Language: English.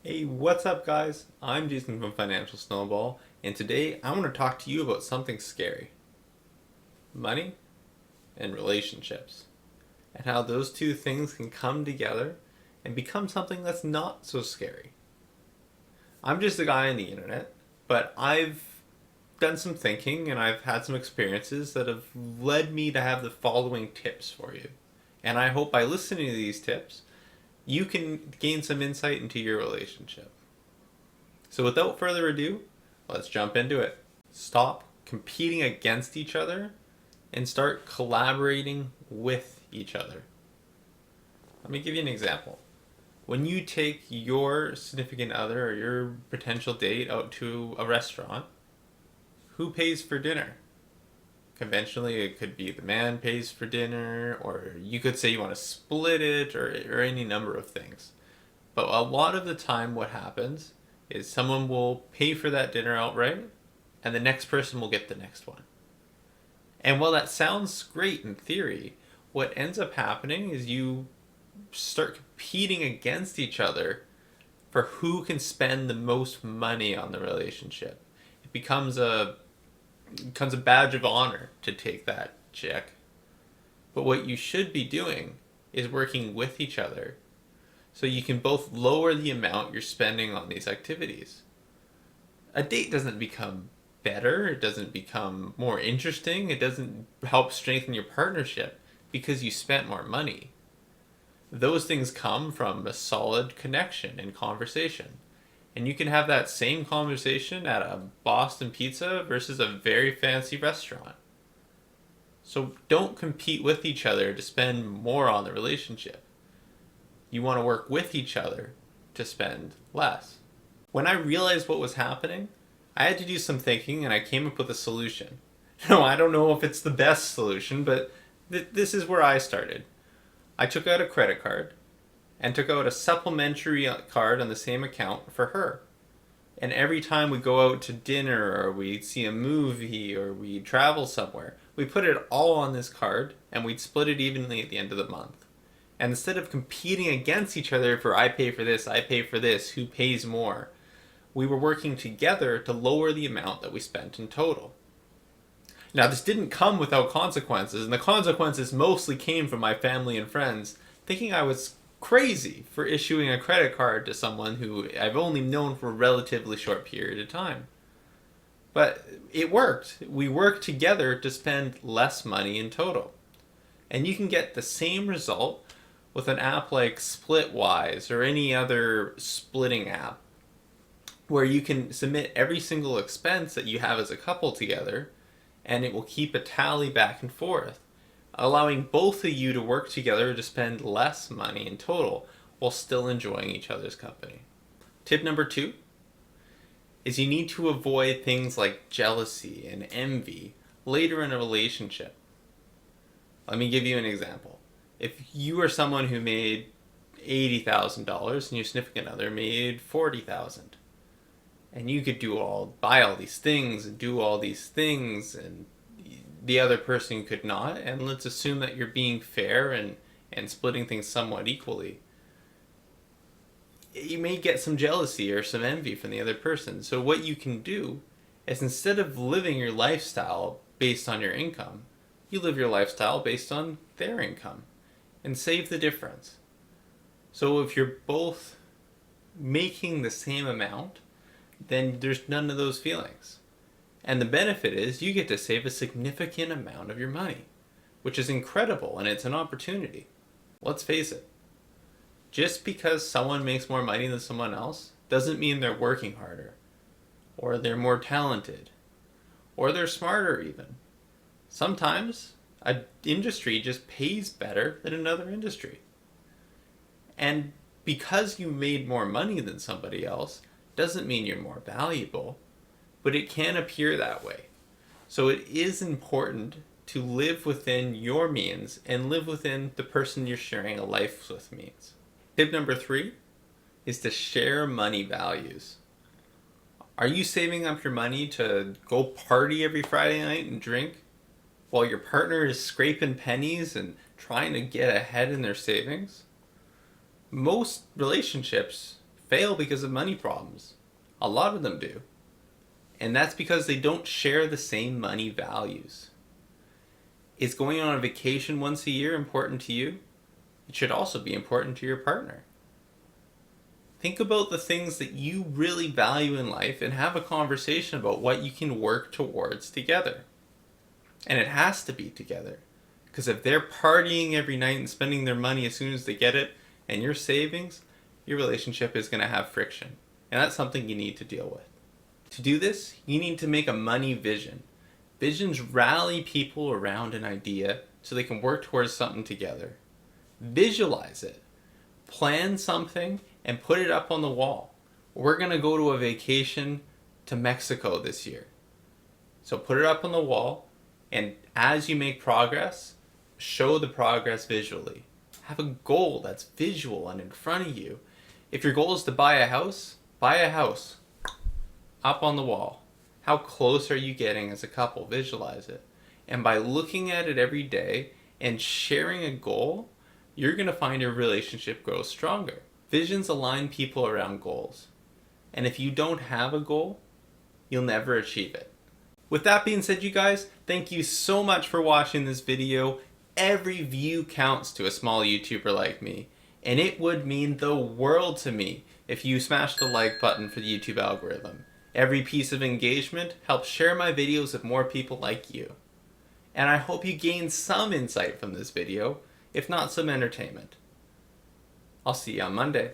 Hey, what's up, guys? I'm Jason from Financial Snowball, and today I want to talk to you about something scary: money and relationships, and how those two things can come together and become something that's not so scary. I'm just a guy on the internet, but I've done some thinking and I've had some experiences that have led me to have the following tips for you. And I hope by listening to these tips, you can gain some insight into your relationship. So without further ado, let's jump into it. Stop competing against each other and start collaborating with each other. Let me give you an example. When you take your significant other or your potential date out to a restaurant, who pays for dinner? Conventionally, it could be the man pays for dinner, or you could say you want to split it, or any number of things. But a lot of the time, what happens is someone will pay for that dinner outright, and the next person will get the next one. And while that sounds great in theory, what ends up happening is you start competing against each other for who can spend the most money on the relationship. It becomes a badge of honor to take that check. But what you should be doing is working with each other so you can both lower the amount you're spending on these activities. A date doesn't become better, it doesn't become more interesting, it doesn't help strengthen your partnership because you spent more money. Those things come from a solid connection and conversation. And you can have that same conversation at a Boston Pizza versus a very fancy restaurant. So don't compete with each other to spend more on the relationship. You want to work with each other to spend less. When I realized what was happening, I had to do some thinking and I came up with a solution. No, I don't know if it's the best solution, but this is where I started. I took out a credit card and took out a supplementary card on the same account for her. And every time we go out to dinner or we see a movie or we travel somewhere, we put it all on this card and we'd split it evenly at the end of the month. And instead of competing against each other for I pay for this, who pays more, we were working together to lower the amount that we spent in total. Now, this didn't come without consequences, and the consequences mostly came from my family and friends thinking I was crazy for issuing a credit card to someone who I've only known for a relatively short period of time. But it worked. We worked together to spend less money in total. And you can get the same result with an app like Splitwise or any other splitting app, where you can submit every single expense that you have as a couple together, and it will keep a tally back and forth, allowing both of you to work together to spend less money in total while still enjoying each other's company. Tip number 2 is you need to avoid things like jealousy and envy later in a relationship. Let me give you an example. If you are someone who made $80,000 and your significant other made $40,000, and you could buy all these things and do all these things, and the other person could not, and let's assume that you're being fair and splitting things somewhat equally, you may get some jealousy or some envy from the other person. So what you can do is, instead of living your lifestyle based on your income, you live your lifestyle based on their income and save the difference. So if you're both making the same amount, then there's none of those feelings. And the benefit is you get to save a significant amount of your money, which is incredible, and it's an opportunity. Let's face it, just because someone makes more money than someone else doesn't mean they're working harder, or they're more talented, or they're smarter even. Sometimes an industry just pays better than another industry. And because you made more money than somebody else doesn't mean you're more valuable, but it can appear that way. So it is important to live within your means and live within the person you're sharing a life with means. Tip number 3 is to share money values. Are you saving up your money to go party every Friday night and drink while your partner is scraping pennies and trying to get ahead in their savings? Most relationships fail because of money problems. A lot of them do. And that's because they don't share the same money values. Is going on a vacation once a year important to you? It should also be important to your partner. Think about the things that you really value in life and have a conversation about what you can work towards together. And it has to be together. Because if they're partying every night and spending their money as soon as they get it, and your savings, your relationship is going to have friction. And that's something you need to deal with. To do this, you need to make a money vision. Visions rally people around an idea so they can work towards something together. Visualize it. Plan something and put it up on the wall. We're going to go to a vacation to Mexico this year. So put it up on the wall, and as you make progress, show the progress visually. Have a goal that's visual and in front of you. If your goal is to buy a house up on the wall. How close are you getting as a couple? Visualize it. And by looking at it every day and sharing a goal, you're going to find your relationship grow stronger. Visions align people around goals. And if you don't have a goal, you'll never achieve it. With that being said, you guys, thank you so much for watching this video. Every view counts to a small YouTuber like me. And it would mean the world to me if you smash the like button for the YouTube algorithm. Every piece of engagement helps share my videos with more people like you. And I hope you gained some insight from this video, if not some entertainment. I'll see you on Monday.